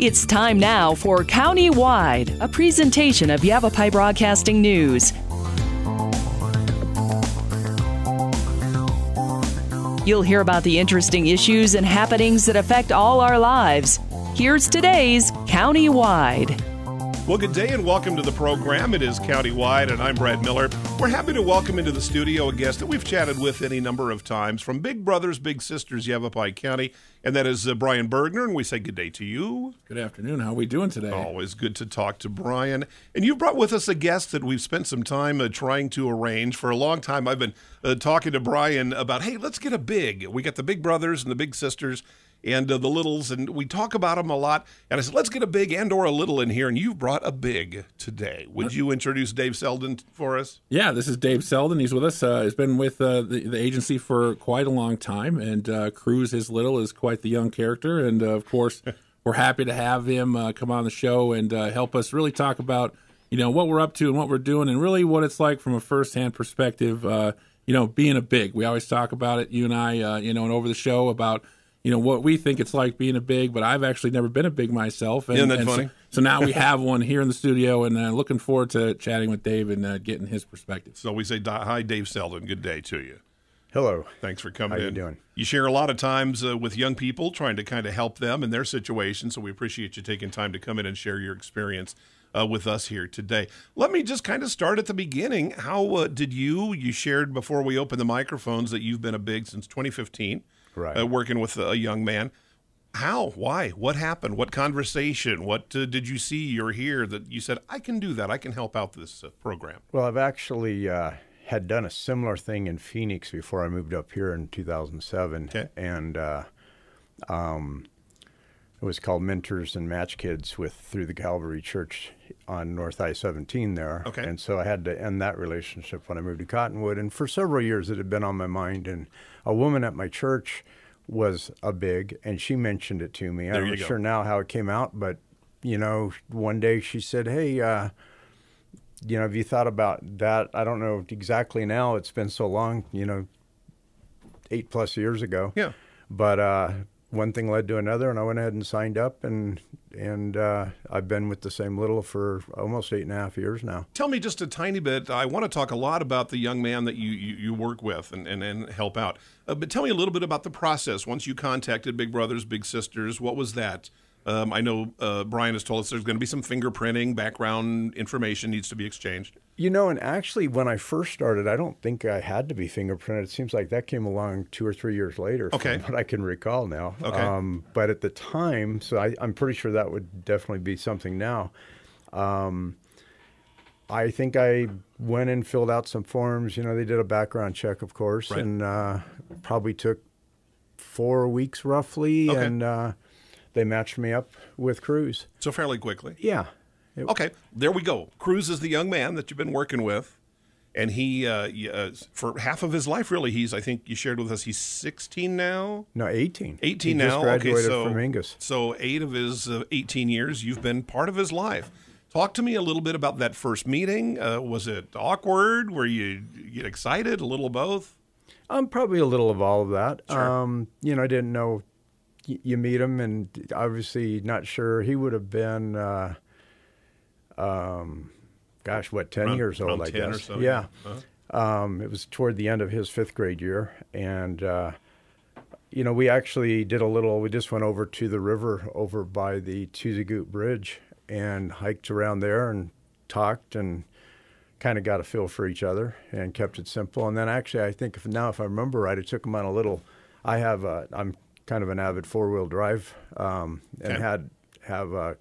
It's time now for County-Wide, a presentation of Yavapai Broadcasting News. You'll hear about the interesting issues and happenings that affect all our lives. Here's today's County-Wide. Well, good day and welcome to the program. It is County-Wide, and I'm Brad Miller. We're happy to welcome into the studio a guest that we've chatted with any number of times from Big Brothers, Big Sisters, Yavapai County, and that is Brian Bergner, and we say good day to you. Good afternoon. How are we doing today? Always good to talk to Brian. And you've brought with us a guest that we've spent some time trying to arrange. For a long time, I've been talking to Brian about, hey, let's get a big. We got the Big Brothers and the Big Sisters and the littles, and we talk about them a lot. And I said, let's get a big and or a little in here, and you've brought a big today. Would you introduce Dave Selden for us? Yeah, this is Dave Selden. He's with us. He's been with the agency for quite a long time, and Cruz, his little, is quite the young character. And, of course, we're happy to have him come on the show and help us really talk about, what we're up to and what we're doing and really what it's like from a firsthand perspective, being a big. We always talk about it, you and I, and over the show about what we think it's like being a big, but I've actually never been a big myself. And, Isn't that funny? So now we have one here in the studio, and looking forward to chatting with Dave and getting his perspective. So we say, hi, Dave Selden. Good day to you. Hello. Thanks for coming in. How you doing? You share a lot of times with young people, trying to kind of help them in their situation, so we appreciate you taking time to come in and share your experience with us here today. Let me just kind of start at the beginning. How did you shared before we opened the microphones that you've been a big since 2015. Right. Working with a young man. How? Why? What happened? What conversation? What did you see or hear that you said, I can do that. I can help out this program? Well, I've actually had done a similar thing in Phoenix before I moved up here in 2007. Okay. And it was called Mentors and Match Kids through the Calvary Church on North I-17 there. Okay. And so I had to end that relationship when I moved to Cottonwood. And for several years it had been on my mind. And a woman at my church was a big, and she mentioned it to me. I'm not sure now how it came out, but, one day she said, hey, have you thought about that? I don't know exactly now. It's been so long, 8+ years ago. Yeah. But one thing led to another, and I went ahead and signed up, and I've been with the same little for almost 8.5 years now. Tell me just a tiny bit. I want to talk a lot about the young man that you work with and help out. But tell me a little bit about the process. Once you contacted Big Brothers, Big Sisters, what was that? I know Brian has told us there's going to be some fingerprinting, background information needs to be exchanged. And actually when I first started, I don't think I had to be fingerprinted. It seems like that came along 2 or 3 years later from what I can recall now. Okay. But at the time, so I'm pretty sure that would definitely be something now. I think I went and filled out some forms. They did a background check, of course, right. And probably took 4 weeks roughly, okay. And they matched me up with Cruz. So fairly quickly. Yeah. Okay, there we go. Cruz is the young man that you've been working with, and he, for half of his life, really, I think you shared with us, he's 16 now? No, 18. 18 he now. Just graduated from Ingus. So 8 of his 18 years, you've been part of his life. Talk to me a little bit about that first meeting. Was it awkward? Were you excited? A little of both? Probably a little of all of that. Sure. I didn't know. You meet him, and obviously not sure. He would have been, 10 years old, I guess. 10 or so. Yeah. Uh-huh. It was toward the end of his 5th grade year, and we actually did we just went over to the river over by the Tuzagoot Bridge and hiked around there and talked and kind of got a feel for each other and kept it simple. And then actually, I think if I remember right, I took him on a little. I'm kind of an avid 4-wheel drive, and have a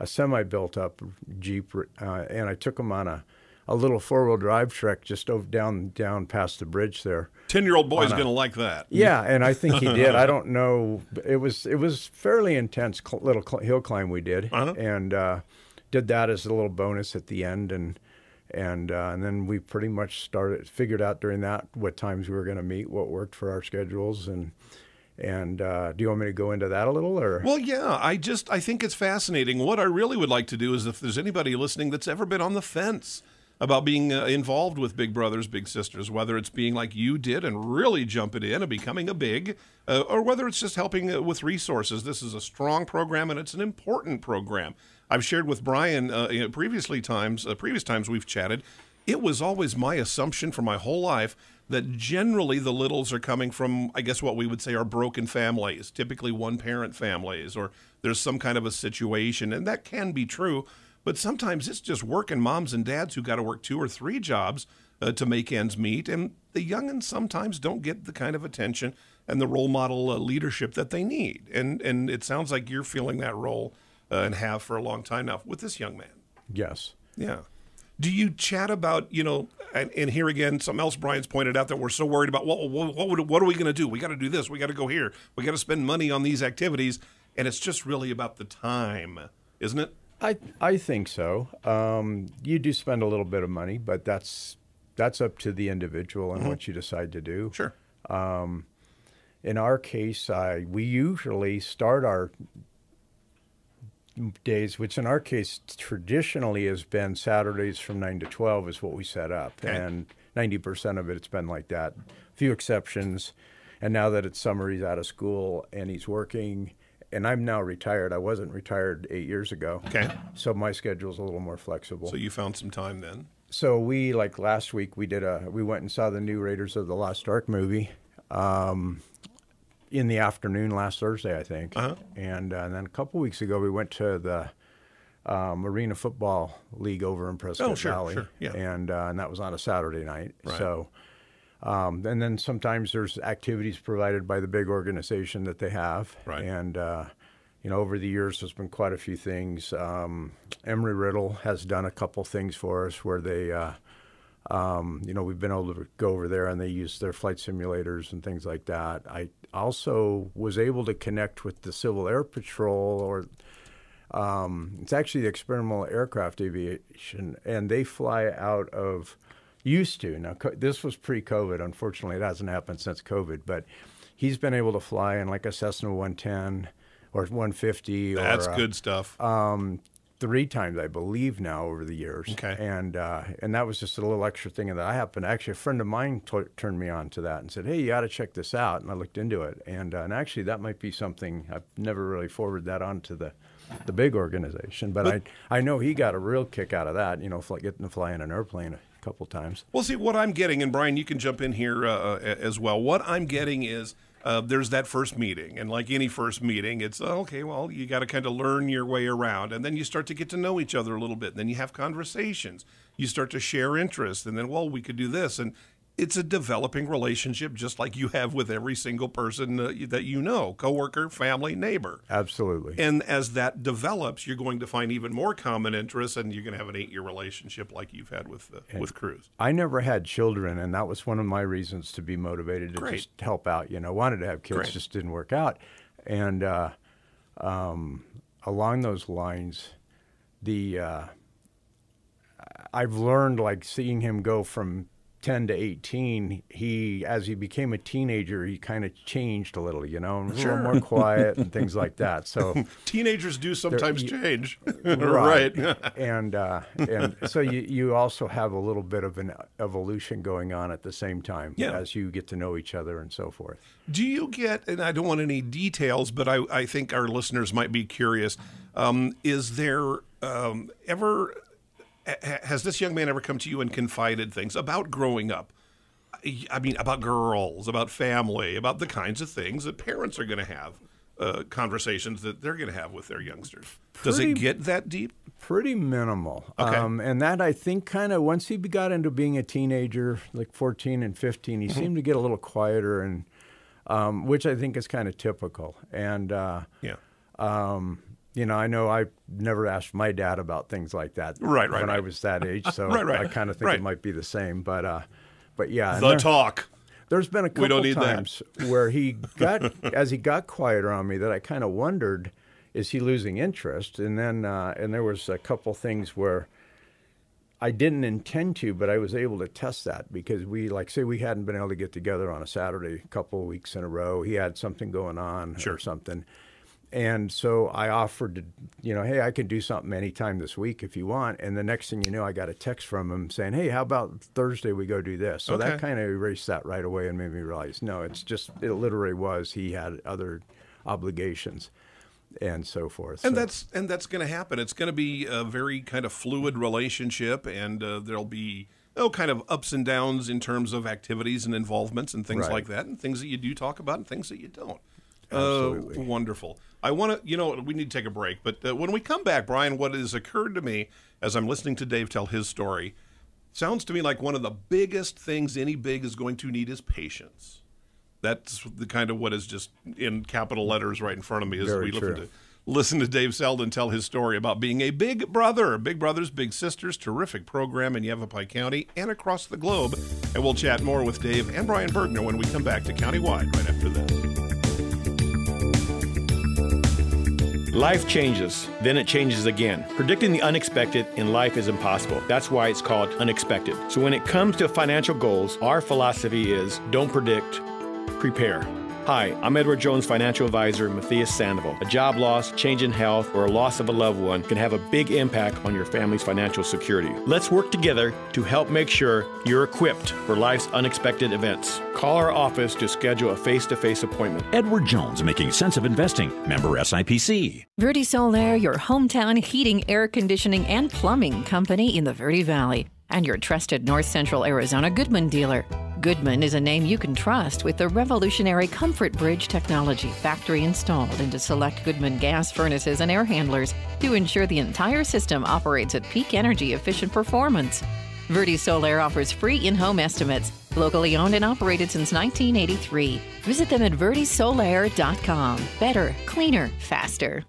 semi built up Jeep, and I took him on a little 4-wheel drive trek just over down past the bridge there. 10-year-old boy's going to like that. Yeah, and I think he did. I don't know. It was fairly intense little hill climb we did, uh-huh. And did that as a little bonus at the end, and then we pretty much figured out during that what times we were going to meet, what worked for our schedules, and do you want me to go into that a little, or? Well, yeah. I think it's fascinating. What I really would like to do is if there's anybody listening that's ever been on the fence about being involved with Big Brothers, Big Sisters, whether it's being like you did and really jumping in and becoming a big, or whether it's just helping with resources. This is a strong program, and it's an important program. I've shared with Brian previous times we've chatted, it was always my assumption for my whole life that generally the littles are coming from, I guess what we would say are broken families, typically one-parent families, or there's some kind of a situation, and that can be true. But sometimes it's just working moms and dads who got to work 2 or 3 jobs to make ends meet. And the youngins sometimes don't get the kind of attention and the role model leadership that they need. And it sounds like you're feeling that role and have for a long time now with this young man. Yes. Yeah. Do you chat about, and here again, something else Brian's pointed out that we're so worried about, what are we going to do? We got to do this. We got to go here. We got to spend money on these activities. And it's just really about the time, isn't it? I think so. You do spend a little bit of money, but that's up to the individual and what you decide to do. Sure. In our case, we usually start our days, which in our case traditionally has been Saturdays from 9 to 12 is what we set up. Okay. And 90% of it's been like that. A few exceptions. And now that it's summer, he's out of school and he's working. And I'm now retired. I wasn't retired 8 years ago. Okay. So my schedule's a little more flexible. So you found some time then. So we, like last week, we went and saw the new Raiders of the Lost Ark movie in the afternoon last Thursday, I think. Uh-huh. And then a couple weeks ago, we went to the Arena Football League over in Prescott Valley. Sure, yeah. And that was on a Saturday night. Right. So, and then sometimes there's activities provided by the big organization that they have. Right. And, over the years, there's been quite a few things. Embry-Riddle has done a couple things for us where they, we've been able to go over there and they use their flight simulators and things like that. I also was able to connect with the Civil Air Patrol, or it's actually the Experimental Aircraft Aviation, and they fly out of, used to. Now, this was pre-COVID. Unfortunately, it hasn't happened since COVID, but he's been able to fly in like a Cessna 110 or 150. That's good stuff. 3 times, I believe, now over the years. Okay. And that was just a little extra thing that I happened. Actually, a friend of mine turned me on to that and said, hey, you got to check this out. And I looked into it. And actually, that might be something, I've never really forwarded that on to the big organization. But I know he got a real kick out of that, getting to fly in an airplane a couple times. Well, see, what I'm getting, and Brian, you can jump in here as well. What I'm getting is there's that first meeting, and like any first meeting, it's, okay, well, you got to kind of learn your way around, and then you start to get to know each other a little bit, and then you have conversations. You start to share interests, and then, well, we could do this, and it's a developing relationship just like you have with every single person that you know, coworker, family, neighbor. Absolutely. And as that develops, you're going to find even more common interests, and you're going to have an 8-year relationship like you've had with Cruz. I never had children, and that was one of my reasons to be motivated to just help out. Wanted to have kids, just didn't work out. And along those lines, I've learned, like, seeing him go from 10 to 18, as he became a teenager, he kind of changed a little, and was a little more quiet and things like that. So teenagers do sometimes change, right? And so you also have a little bit of an evolution going on at the same time as you get to know each other and so forth. Do you get, and I don't want any details, but I think our listeners might be curious, is there has this young man ever come to you and confided things about growing up? I mean, about girls, about family, about the kinds of things that parents are going to have, conversations that they're going to have with their youngsters. Does it get that deep? Pretty minimal. Okay. And that, I think, kind of once he got into being a teenager, like 14 and 15, he seemed to get a little quieter, and which I think is kind of typical. And I know I never asked my dad about things like that when I was that age, so I kind of think it might be the same. But yeah. Talk. There's been a couple times where he as he got quieter on me, that I kind of wondered, is he losing interest? And then and there was a couple things where I didn't intend to, but I was able to test that because we hadn't been able to get together on a Saturday a couple of weeks in a row. He had something going on or something. And so I offered to, hey, I can do something anytime this week if you want. And the next thing you know, I got a text from him saying, hey, how about Thursday we go do this? So that kind of erased that right away and made me realize, no, it literally was he had other obligations and so forth. And that's going to happen. It's going to be a very kind of fluid relationship, and there'll be kind of ups and downs in terms of activities and involvements and things like that, and things that you do talk about and things that you don't. Absolutely. Wonderful. I want to, we need to take a break, but when we come back, Brian, what has occurred to me as I'm listening to Dave tell his story, sounds to me like one of the biggest things any big is going to need is patience. That's the kind of what is just in capital letters right in front of me as Very we true. listen to Dave Selden tell his story about being a big brother. Big Brothers, Big Sisters, terrific program in Yavapai County and across the globe. And we'll chat more with Dave and Brian Bergner when we come back to Countywide right after this. Life changes, then it changes again. Predicting the unexpected in life is impossible. That's why it's called unexpected. So when it comes to financial goals, our philosophy is don't predict, prepare. Hi, I'm Edward Jones financial advisor Matthias Sandoval. A job loss, change in health, or a loss of a loved one can have a big impact on your family's financial security. Let's work together to help make sure you're equipped for life's unexpected events. Call our office to schedule a face-to-face appointment. Edward Jones, making sense of investing. Member SIPC. Verde Solaire, your hometown heating, air conditioning, and plumbing company in the Verde Valley, and your trusted North Central Arizona Goodman dealer. Goodman is a name you can trust with the revolutionary Comfort Bridge technology factory installed into select Goodman gas furnaces and air handlers to ensure the entire system operates at peak energy efficient performance. Verde Solaire offers free in-home estimates, locally owned and operated since 1983. Visit them at verdesolaire.com. Better, cleaner, faster.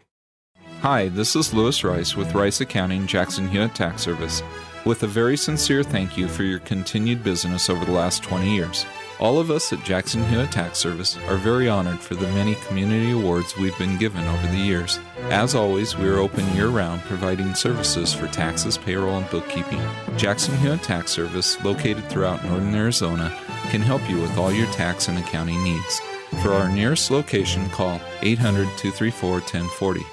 Hi, this is Lewis Rice with Rice Accounting, Jackson Hewitt Tax Service, with a very sincere thank you for your continued business over the last 20 years. All of us at Jackson Hewitt Tax Service are very honored for the many community awards we've been given over the years. As always, we are open year-round, providing services for taxes, payroll, and bookkeeping. Jackson Hewitt Tax Service, located throughout northern Arizona, can help you with all your tax and accounting needs. For our nearest location, call 800-234-1040.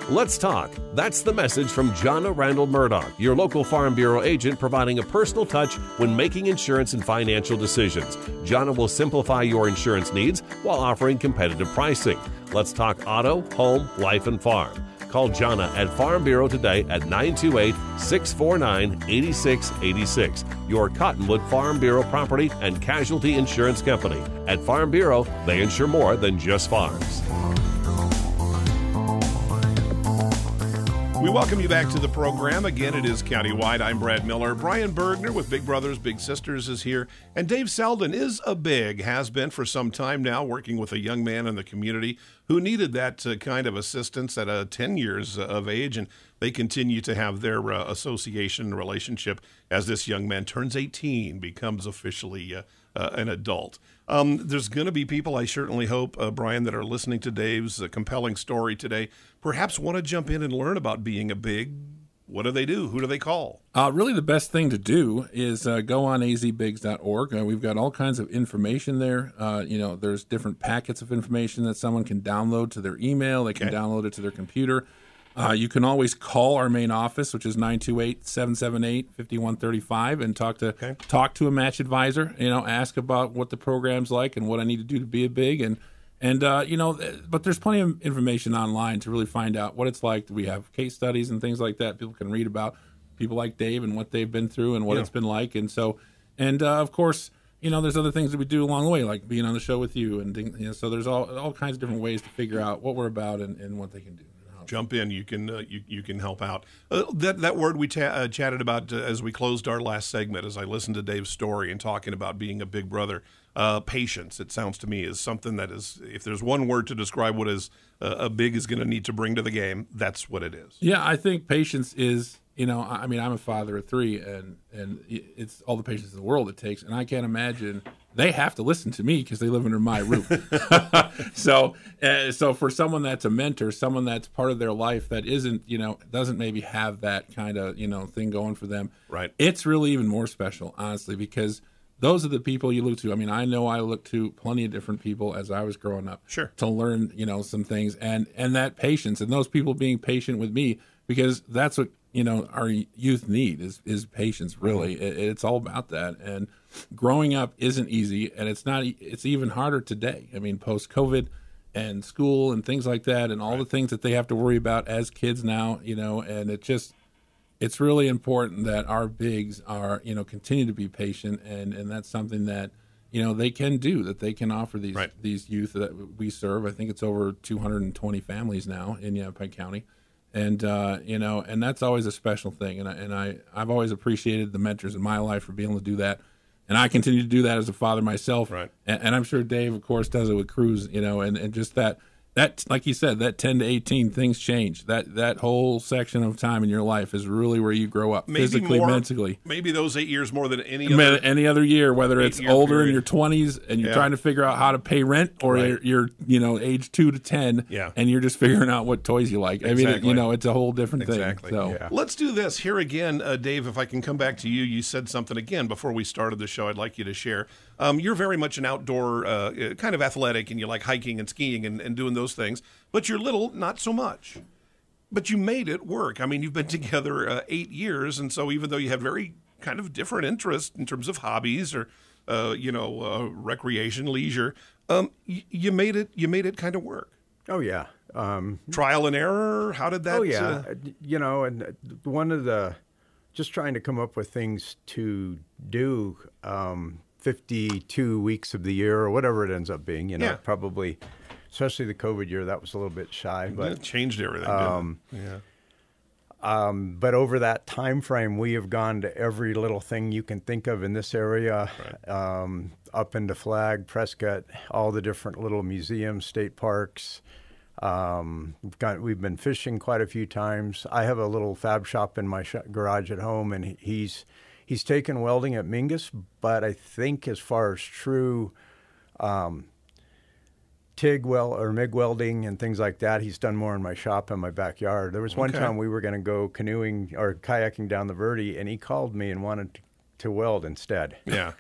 Let's talk. That's the message from Jonna Randall Murdoch, your local Farm Bureau agent, providing a personal touch when making insurance and financial decisions. Jonna will simplify your insurance needs while offering competitive pricing. Let's talk auto, home, life, and farm. Call Jonna at Farm Bureau today at 928-649-8686. Your Cottonwood Farm Bureau property and casualty insurance company. At Farm Bureau, they insure more than just farms. We welcome you back to the program. Again, it is Countywide. I'm Brad Miller. Brian Bergner with Big Brothers, Big Sisters is here. And Dave Selden has been for some time now, working with a young man in the community who needed that kind of assistance at 10 years of age. And they continue to have their association and relationship as this young man turns 18, becomes officially an adult. There's going to be people, I certainly hope, Brian, that are listening to Dave's compelling story today, perhaps want to jump in and learn about being a big. What do they do? Who do they call? Really, the best thing to do is go on azbigs.org. We've got all kinds of information there. There's different packets of information that someone can download to their email. They can download it to their computer. You can always call our main office, which is 928-778-5135, and talk to a match advisor. Ask about what the program's like and what I need to do to be a big. But there's plenty of information online to really find out what it's like. We have case studies and things like that. People can read about people like Dave and what they've been through and what it's been like. And so, of course, there's other things that we do along the way, like being on the show with you. And so there's all kinds of different ways to figure out what we're about and what they can do. Jump in. You can you can help out. That word we chatted about as we closed our last segment, as I listened to Dave's story and talking about being a big brother, patience. It sounds to me is something that is, if there's one word to describe what is a big is going to need to bring to the game, that's what it is. Yeah, I think patience is. I'm a father of 3, and it's all the patience in the world it takes, and I can't imagine. They have to listen to me because they live under my roof. So for someone that's a mentor, someone that's part of their life that isn't, doesn't maybe have that kind of, thing going for them. Right. It's really even more special, honestly, because those are the people you look to. I mean, I know I looked to plenty of different people as I was growing up to learn, some things and that patience, and those people being patient with me, because that's what, our youth need is patience, really. It's all about that. And growing up isn't easy, and it's even harder today. I mean, post-COVID and school and things like that, and all the things that they have to worry about as kids now, and it's really important that our bigs are, continue to be patient, and that's something that, they can do, that they can offer these youth that we serve. I think it's over 220 families now in Yavapai County. And, and that's always a special thing. And I've always appreciated the mentors in my life for being able to do that. And I continue to do that as a father myself. Right. And I'm sure Dave, of course, does it with Cruz, and just that, like you said, that 10 to 18, things change. That whole section of time in your life is really where you grow up, physically, mentally. Maybe those 8 years more than any other year, whether it's older period. in your 20s and you're trying to figure out how to pay rent, or you're age 2 to 10, and you're just figuring out what toys you like. Exactly. I mean, it's a whole different thing. So let's do this here again, Dave. If I can come back to you, you said something again before we started the show. I'd like you to share. You're very much an outdoor kind of athletic, and you like hiking and skiing and doing those things. But your little, not so much. But you made it work. I mean, you've been together 8 years, and so even though you have very kind of different interests in terms of hobbies or recreation, leisure, you made it kind of work. Oh yeah. Trial and error. How did that? Oh yeah. And one of the just trying to come up with things to do. 52 weeks of the year, or whatever it ends up being. Probably. Especially the COVID year, that was a little bit shy, but it changed everything. But over that time frame, we have gone to every little thing you can think of in this area, up into Flag, Prescott, all the different little museums, state parks. We've been fishing quite a few times. I have a little fab shop in my garage at home, and he's taken welding at Mingus, but I think as far as true TIG or MIG welding and things like that, he's done more in my shop in my backyard. There was one time we were going to go canoeing or kayaking down the Verde, and he called me and wanted to weld instead. Yeah,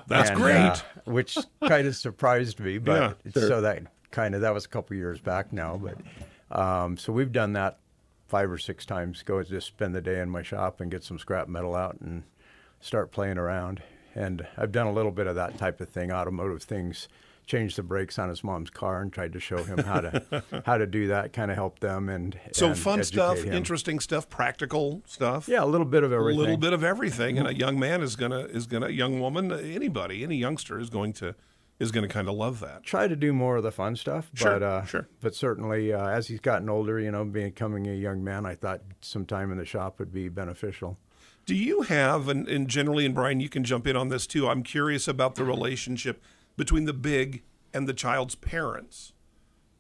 that's great. Which kind of surprised me, but so that was a couple years back now. But so we've done that 5 or 6 times. Go just spend the day in my shop and get some scrap metal out and start playing around. And I've done a little bit of that type of thing, automotive things. Changed the brakes on his mom's car and tried to show him how to do that, kind of help them and fun stuff, interesting stuff, practical stuff. Yeah, a little bit of everything. A little bit of everything, and a young man is gonna a young woman, anybody, any youngster is going to kind of love that. Try to do more of the fun stuff, sure. But certainly as he's gotten older, becoming a young man, I thought some time in the shop would be beneficial. Do you have, and generally, and Brian, you can jump in on this too. I'm curious about the relationship between the big and the child's parents.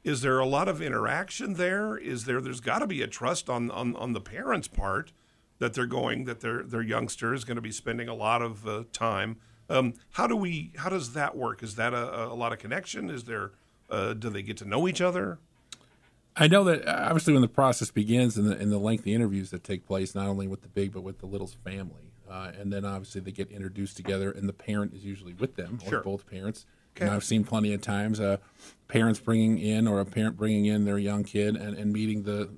Is there a lot of interaction there? There's got to be a trust on the parents' part that their youngster is going to be spending a lot of time. How does that work? Is that a lot of connection? Is there do they get to know each other? I know that obviously when the process begins in the lengthy interviews that take place, not only with the big but with the little's family, and then obviously they get introduced together, and the parent is usually with them, or both parents. Okay. And I've seen plenty of times parents bringing in, or a parent bringing in their young kid and meeting the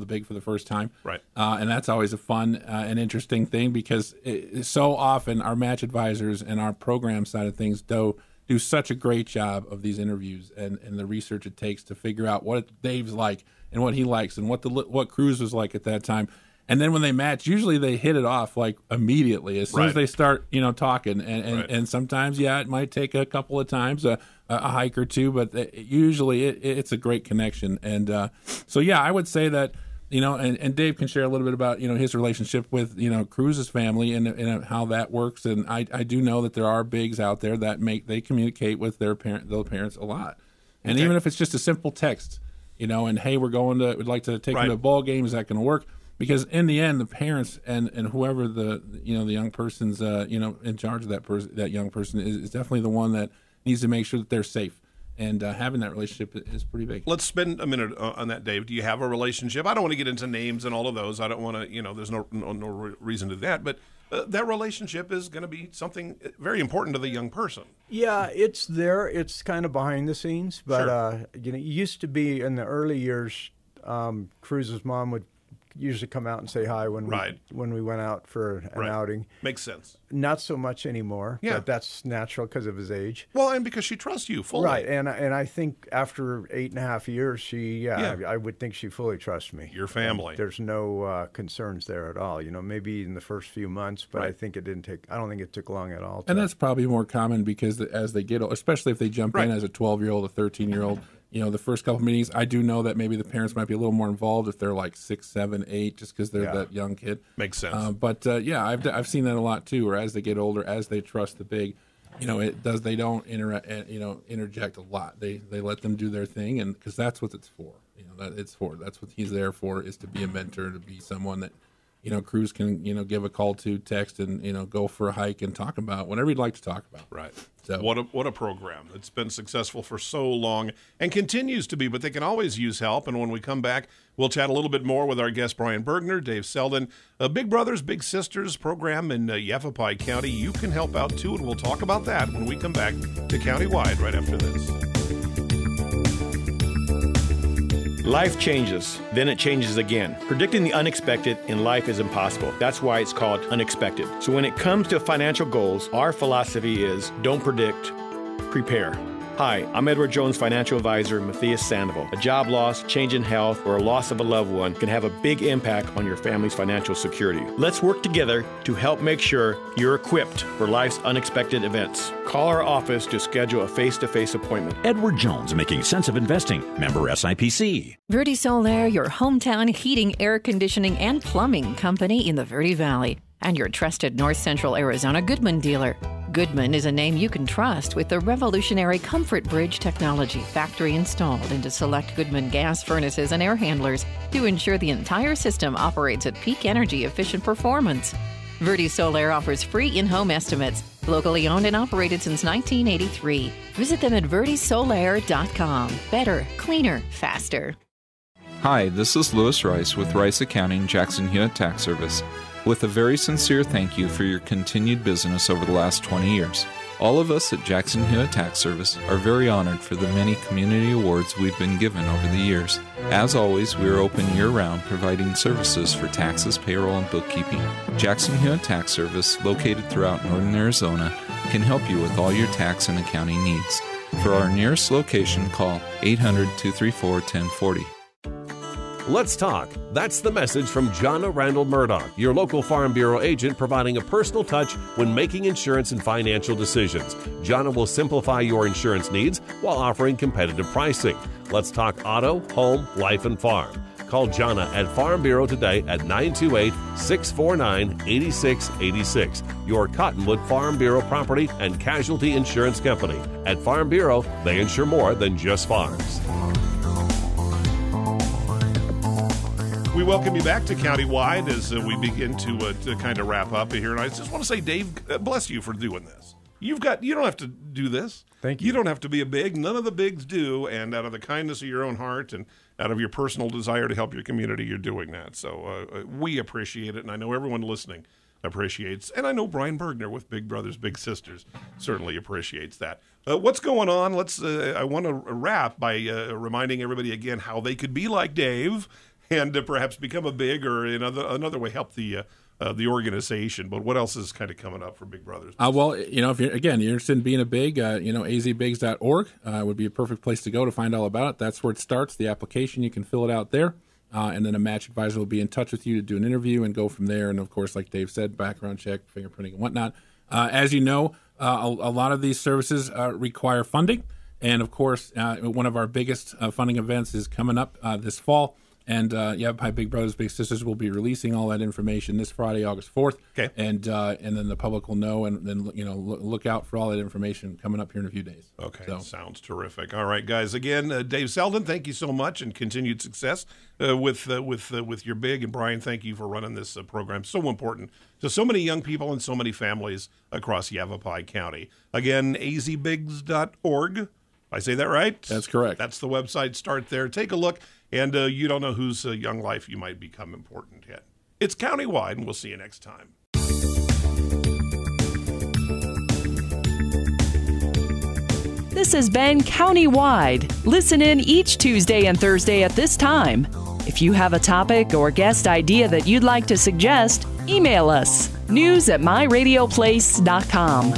big for the first time. Right. And that's always a fun and interesting thing, because so often our match advisors and our program side of things do such a great job of these interviews and the research it takes to figure out what Dave's like and what he likes and what Cruz was like at that time. And then when they match, usually they hit it off like immediately as soon as they start, talking. And sometimes, it might take a couple of times, a hike or two, but usually it's a great connection. And so, I would say that, and Dave can share a little bit about, his relationship with, Cruz's family and how that works. And I do know that there are bigs out there that they communicate with their parents a lot. And even if it's just a simple text, and hey, we'd like to take them to a ball game, is that going to work? Because in the end, the parents and whoever the young person's in charge of that young person is definitely the one that needs to make sure that they're safe. And having that relationship is pretty big. Let's spend a minute on that, Dave. Do you have a relationship? I don't want to get into names and all of those. I don't want to, there's no reason to that. But that relationship is going to be something very important to the young person. Yeah, it's there. It's kind of behind the scenes, but Sure. it used to be in the early years. Cruz's mom would usually come out and say hi when we went out for an outing. Makes sense. Not so much anymore. Yeah. But that's natural because of his age. Well, and because she trusts you fully. Right, and I think after 8.5 years, I would think she fully trusts me. Your family. And there's no concerns there at all. Maybe in the first few months, but I think I don't think it took long at all. And that's probably more common because as they get, especially if they jump in as a 12-year-old, a 13-year-old. The first couple meetings, I do know that maybe the parents might be a little more involved if they're like 6, 7, 8, just because they're that young kid. Makes sense. I've seen that a lot too. Where as they get older, as they trust the big, they don't interject a lot. They let them do their thing, and because that's what it's for. That's what he's there for, is to be a mentor, to be someone that Cruz can give a call to, text, and go for a hike and talk about whatever you'd like to talk about. Right. So what a program. It's been successful for so long and continues to be, but they can always use help. And when we come back, we'll chat a little bit more with our guest, Brian Bergner, Dave Selden. Big Brothers, Big Sisters program in Yavapai County. You can help out too, and we'll talk about that when we come back to Countywide right after this. Life changes, then it changes again. Predicting the unexpected in life is impossible. That's why it's called unexpected. So when it comes to financial goals, our philosophy is don't predict, prepare. Hi, I'm Edward Jones financial advisor Matthias Sandoval. A job loss, change in health, or a loss of a loved one can have a big impact on your family's financial security. Let's work together to help make sure you're equipped for life's unexpected events. Call our office to schedule a face-to-face appointment. Edward Jones, making sense of investing. Member SIPC. Verde Solaire, your hometown heating, air conditioning, and plumbing company in the Verde Valley, and your trusted North Central Arizona Goodman dealer. Goodman is a name you can trust with the revolutionary Comfort Bridge technology, factory installed into select Goodman gas furnaces and air handlers to ensure the entire system operates at peak energy efficient performance. Verde Solaire offers free in-home estimates, locally owned and operated since 1983. Visit them at verdesolaire.com. Better, cleaner, faster. Hi, this is Lewis Rice with Rice Accounting, Jackson Hewitt Tax Service, with a very sincere thank you for your continued business over the last 20 years. All of us at Jackson Hewitt Tax Service are very honored for the many community awards we've been given over the years. As always, we are open year-round, providing services for taxes, payroll, and bookkeeping. Jackson Hewitt Tax Service, located throughout northern Arizona, can help you with all your tax and accounting needs. For our nearest location, call 800-234-1040. Let's talk. That's the message from Jonna Randall Murdoch, your local Farm Bureau agent, providing a personal touch when making insurance and financial decisions. Jonna will simplify your insurance needs while offering competitive pricing. Let's talk auto, home, life, and farm. Call Jonna at Farm Bureau today at 928-649-8686. Your Cottonwood Farm Bureau property and casualty insurance company. At Farm Bureau, they insure more than just farms. We welcome you back to Countywide as we begin to kind of wrap up here. And I just want to say, Dave, bless you for doing this. You don't have to do this. Thank you. You don't have to be a big. None of the bigs do. And out of the kindness of your own heart and out of your personal desire to help your community, you're doing that. So we appreciate it. And I know everyone listening appreciates. And I know Brian Bergner with Big Brothers, Big Sisters certainly appreciates that. What's going on? I want to wrap by reminding everybody again how they could be like Dave and perhaps become a big, or in another way help the organization. But what else is kind of coming up for Big Brothers? Well, if you're interested in being a big, azbigs.org would be a perfect place to go to find all about it. That's where it starts. The application, you can fill it out there, and then a match advisor will be in touch with you to do an interview and go from there. And of course, like Dave said, background check, fingerprinting, and whatnot. As you know, a lot of these services require funding, and of course, one of our biggest funding events is coming up this fall. And Yavapai Big Brothers, Big Sisters will be releasing all that information this Friday, August 4th. Okay. And then the public will know, and then look out for all that information coming up here in a few days. Okay, So. Sounds terrific. All right, guys. Again, Dave Selden, thank you so much, and continued success with your big. And Brian, thank you for running this program. So important to so many young people and so many families across Yavapai County. Again, azbigs.org. I say that right? That's correct. That's the website. Start there. Take a look. And you don't know whose young life you might become important yet. It's Countywide, and we'll see you next time. This has been Countywide. Listen in each Tuesday and Thursday at this time. If you have a topic or guest idea that you'd like to suggest, email us, news@myradioplace.com.